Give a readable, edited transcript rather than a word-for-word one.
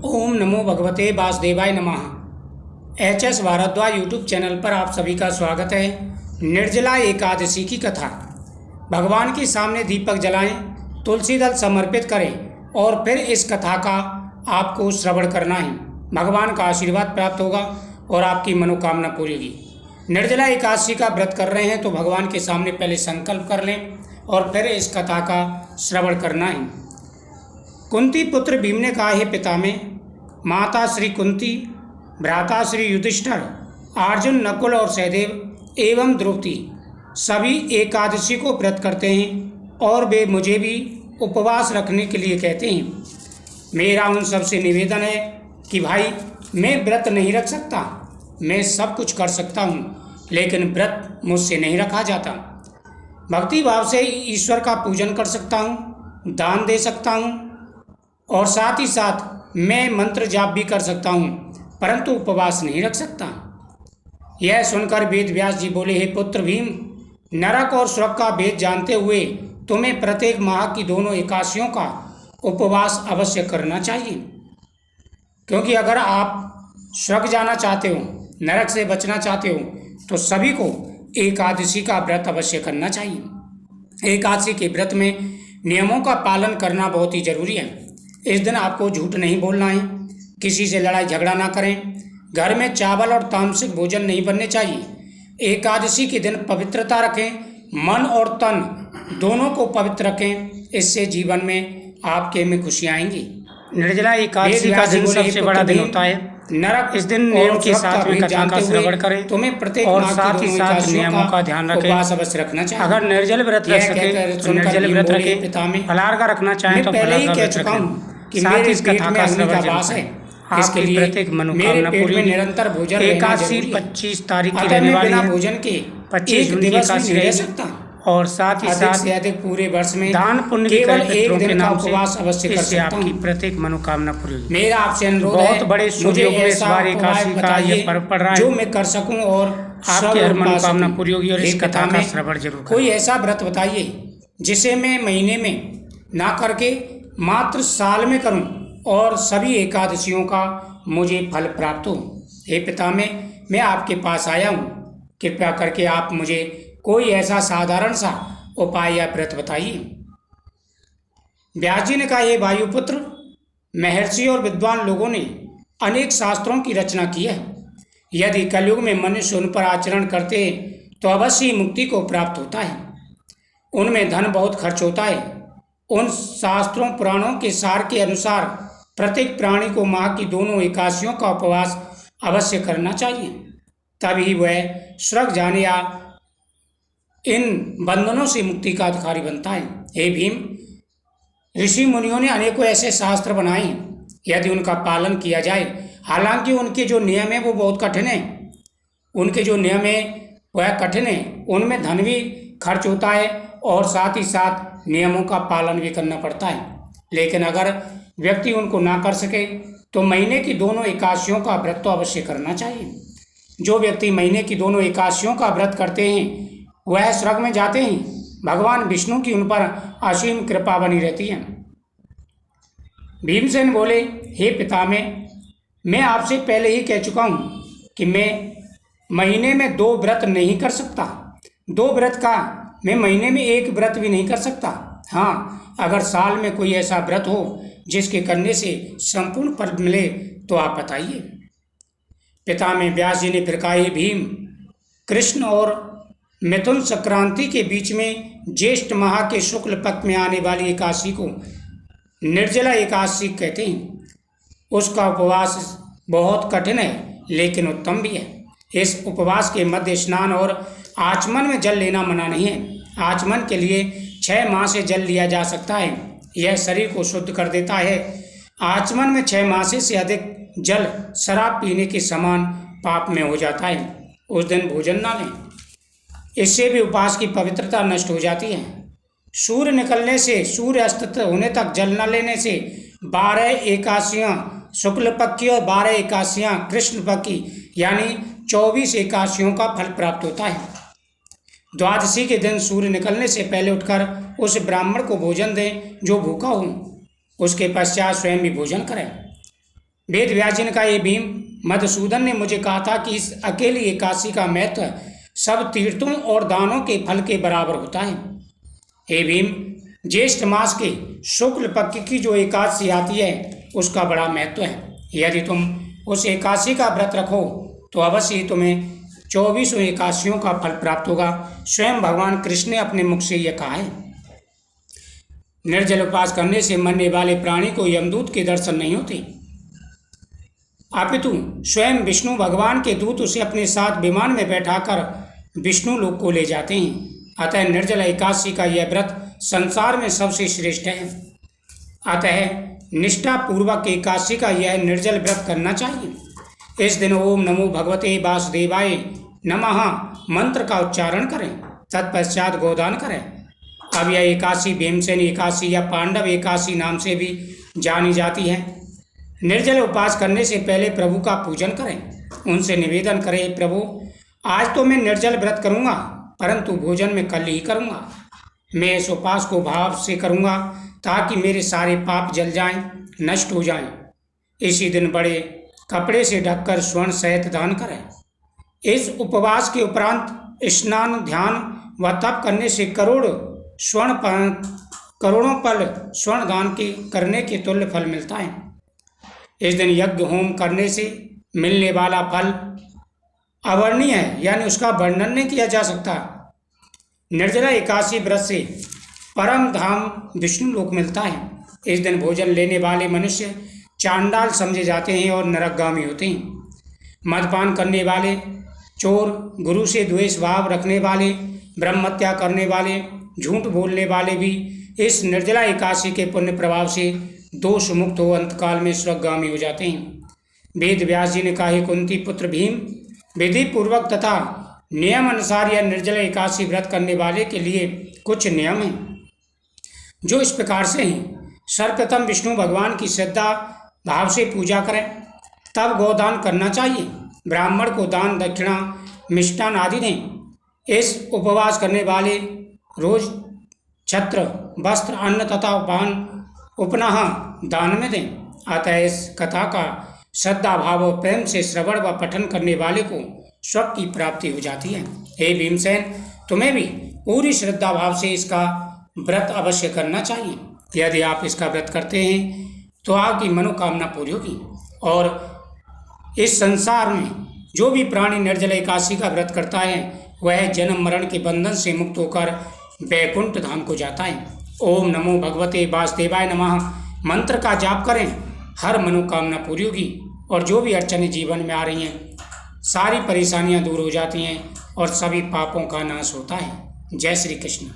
ओम नमो भगवते वासुदेवाय नमः। एच.एस. भारद्वाज यूट्यूब चैनल पर आप सभी का स्वागत है। निर्जला एकादशी की कथा। भगवान के सामने दीपक जलाएं, तुलसी दल समर्पित करें और फिर इस कथा का आपको श्रवण करना है। भगवान का आशीर्वाद प्राप्त होगा और आपकी मनोकामना पूरी होगी। निर्जला एकादशी का व्रत कर रहे हैं तो भगवान के सामने पहले संकल्प कर लें और फिर इस कथा का श्रवण करना है। कुंती पुत्र भीम ने कहा, हे पिता में, माता श्री कुंती, भ्राता श्री युधिष्ठिर, अर्जुन, नकुल और सहदेव एवं द्रौपदी सभी एकादशी को व्रत करते हैं और वे मुझे भी उपवास रखने के लिए कहते हैं। मेरा उन सबसे निवेदन है कि भाई, मैं व्रत नहीं रख सकता। मैं सब कुछ कर सकता हूँ, लेकिन व्रत मुझसे नहीं रखा जाता। भक्ति भाव से ईश्वर का पूजन कर सकता हूँ, दान दे सकता हूँ और साथ ही साथ मैं मंत्र जाप भी कर सकता हूँ, परंतु उपवास नहीं रख सकता। यह सुनकर वेद व्यास जी बोले, हे पुत्र भीम, नरक और स्वर्ग का भेद जानते हुए तुम्हें प्रत्येक माह की दोनों एकादशियों का उपवास अवश्य करना चाहिए। क्योंकि अगर आप स्वर्ग जाना चाहते हो, नरक से बचना चाहते हो, तो सभी को एकादशी का व्रत अवश्य करना चाहिए। एकादशी के व्रत में नियमों का पालन करना बहुत ही जरूरी है। इस दिन आपको झूठ नहीं बोलना है, किसी से लड़ाई झगड़ा ना करें, घर में चावल और तामसिक भोजन नहीं बनने चाहिए। एकादशी के दिन पवित्रता रखें, मन और तन दोनों को पवित्र रखें। इससे जीवन में आपके में खुशियाँ आएंगी। निर्जला एकादशी का दिन सबसे बड़ा दिन होता है। नरक इस दिन नियम के साथ में कथा का श्रवण करें, तुम्हें प्रत्येक और साथ ही साथ नियमों का ध्यान रखें। अवश्य रखना चाहिए। अगर निर्जल व्रत रख सके तो निर्जल व्रत रखें। फलाहार का रखना चाहें तो पहले ही कह चुका हूँ कि मेरे इस कथा का श्रवण वास है। इसके लिए प्रत्येक मनोकामना पूरी। निरंतर भोजन एकादशी 25 तारीख की रहने वाली है। भोजन के 25 जून की एकादशी रह सकता और साथ ही साथ से अधिक पूरे वर्ष में दान पुण्य केवल एक दिन का उपवास अवश्य कर सकता हूं। आपकी प्रत्येक मनोकामना पूरी होगी। मेरा आपसे अनुरोध है, बहुत बड़े मुझे ऐसा एकादशी का ये पर्व पड़ रहा है जो मैं कर सकूं और आपकी हर मनोकामना पूरी होगी। और इस कथा का श्रवण जरूर करें। कोई ऐसा व्रत बताइए जिसे मैं महीने में ना करके मात्र साल में करूं और सभी एकादशियों का मुझे फल प्राप्त हो। हे पिता में, मैं आपके पास आया हूँ, कृपया करके आप मुझे कोई ऐसा साधारण सा उपाय या व्रत बताइए। व्यास जी ने कहा, हे वायुपुत्र, महर्षि और विद्वान लोगों ने अनेक शास्त्रों की रचना की है। यदि कलयुग में मनुष्य उन पर आचरण करते तो अवश्य मुक्ति को प्राप्त होता है। उनमें धन बहुत खर्च होता है। उन शास्त्रों पुराणों के सार के अनुसार प्रत्येक प्राणी को माह की दोनों एकादशियों का उपवास अवश्य करना चाहिए, तभी वह स्वर्ग जाने या इन बंधनों से मुक्ति का अधिकारी बनता है। हे भीम, ऋषि मुनियों ने अनेकों ऐसे शास्त्र बनाए हैं, यदि उनका पालन किया जाए, हालांकि उनके जो नियम है वो बहुत कठिन है, उनके जो नियम है वह कठिन है, उनमें धन भी खर्च होता है और साथ ही साथ नियमों का पालन भी करना पड़ता है। लेकिन अगर व्यक्ति उनको ना कर सके तो महीने की दोनों एकादशियों का व्रत तो अवश्य करना चाहिए। जो व्यक्ति महीने की दोनों एकादशियों का व्रत करते हैं वह स्वर्ग में जाते हैं। भगवान विष्णु की उन पर असीम कृपा बनी रहती है। भीमसेन बोले, हे पिता में, मैं आपसे पहले ही कह चुका हूँ कि मैं महीने में 2 व्रत नहीं कर सकता। 2 व्रत का मैं महीने में 1 व्रत भी नहीं कर सकता। हाँ, अगर साल में कोई ऐसा व्रत हो जिसके करने से संपूर्ण फल मिले तो आप बताइए। पिता में व्यास जी ने फिर कहा, हे भीम, कृष्ण और मिथुन संक्रांति के बीच में ज्येष्ठ माह के शुक्ल पक्ष में आने वाली एकादशी को निर्जला एकादशी कहते हैं। उसका उपवास बहुत कठिन है लेकिन उत्तम भी है। इस उपवास के मध्य स्नान और आचमन में जल लेना मना नहीं है। आचमन के लिए 6 माह से जल लिया जा सकता है। यह शरीर को शुद्ध कर देता है। आचमन में 6 माह से अधिक जल शराब पीने के समान पाप में हो जाता है। उस दिन भोजन ना लें, इससे भी उपवास की पवित्रता नष्ट हो जाती है। सूर्य निकलने से सूर्य अस्त होने तक जल न लेने से 12 एकादशियाँ शुक्ल पक्ष की और 12 एकादशियाँ कृष्ण पक्ष की यानी 24 एकादशियों का फल प्राप्त होता है। द्वादशी के दिन सूर्य निकलने से पहले उठकर उस ब्राह्मण को भोजन दें जो भूखा हो। उसके पश्चात स्वयं भी भोजन करें। वेद व्यास जी ने कहा, हे भीम, मधुसूदन ने मुझे कहा था कि इस अकेली एकादशी का महत्व सब तीर्थों और दानों के फल के बराबर होता है। हे भीम, ज्येष्ठ मास के शुक्ल पक्ष की जो एकादशी आती है उसका बड़ा महत्व है। यदि तुम उस एकादशी का व्रत रखो तो अवश्य ही तुम्हें 24 एकादशियों का फल प्राप्त होगा। स्वयं भगवान कृष्ण ने अपने मुख से यह कहा है। निर्जल उपवास करने से मरने वाले प्राणी को यमदूत के दर्शन नहीं होते, अपितु स्वयं विष्णु भगवान के दूत उसे अपने साथ विमान में बैठाकर विष्णु लोक को ले जाते हैं। अतः निर्जल एकादशी का यह व्रत संसार में सबसे श्रेष्ठ है। अतः निष्ठा पूर्वक एकादशी का यह निर्जल व्रत करना चाहिए। इस दिन ओम नमो भगवते वासुदेवाय नमः मंत्र का उच्चारण करें, तत्पश्चात गोदान करें। अब यह एकादशी भीमसेन एकादशी या पांडव एकादशी नाम से भी जानी जाती है। निर्जल उपवास करने से पहले प्रभु का पूजन करें, उनसे निवेदन करें, प्रभु आज तो मैं निर्जल व्रत करूंगा, परंतु भोजन मैं कल ही करूंगा। मैं इस उपवास को भाव से करूंगा ताकि मेरे सारे पाप जल जाएं, नष्ट हो जाएं। इसी दिन बड़े कपड़े से ढककर स्वर्ण सहित दान करें। इस उपवास के उपरांत स्नान, ध्यान व तप करने से करोड़ों पल स्वर्ण दान के करने के तुल्य फल मिलता है। इस दिन यज्ञ होम करने से मिलने वाला फल अवर्णीय है, यानी उसका वर्णन नहीं किया जा सकता। निर्जला एकादशी व्रत से परम धाम विष्णु लोक मिलता है। इस दिन भोजन लेने वाले मनुष्य चांडाल समझे जाते हैं और नरकगामी होते हैं। मदपान करने वाले, चोर, गुरु से द्वेष भाव रखने वाले, ब्रह्महत्या करने वाले, झूठ बोलने वाले भी इस निर्जला एकादशी के पुण्य प्रभाव से दोष मुक्त हो अंतकाल में स्वर्गगामी हो जाते हैं। वेद व्यास जी ने कहा, हे कुंती पुत्र भीम, विधि पूर्वक तथा नियम अनुसार यह निर्जला एकादशी व्रत करने वाले के लिए कुछ नियम हैं जो इस प्रकार से हैं। सर्वप्रथम विष्णु भगवान की श्रद्धा भाव से पूजा करें, तब गोदान करना चाहिए। ब्राह्मण को दान, दक्षिणा, मिष्टान आदि दें। इस उपवास करने वाले रोज छत्र, वस्त्र, अन्न तथा पान उपनाह दान में दें। अतः इस कथा का श्रद्धा भाव और प्रेम से श्रवण व पठन करने वाले को स्वर्ग की प्राप्ति हो जाती है। हे भीमसेन, तुम्हें भी पूरी श्रद्धा भाव से इसका व्रत अवश्य करना चाहिए। यदि आप इसका व्रत करते हैं तो आपकी मनोकामना पूरी होगी और इस संसार में जो भी प्राणी निर्जल एकादशी का व्रत करता है वह जन्म मरण के बंधन से मुक्त होकर वैकुंठ धाम को जाता है। ओम नमो भगवते वासुदेवाय नमः मंत्र का जाप करें, हर मनोकामना पूरी होगी और जो भी अड़चनें जीवन में आ रही हैं सारी परेशानियां दूर हो जाती हैं और सभी पापों का नाश होता है। जय श्री कृष्ण।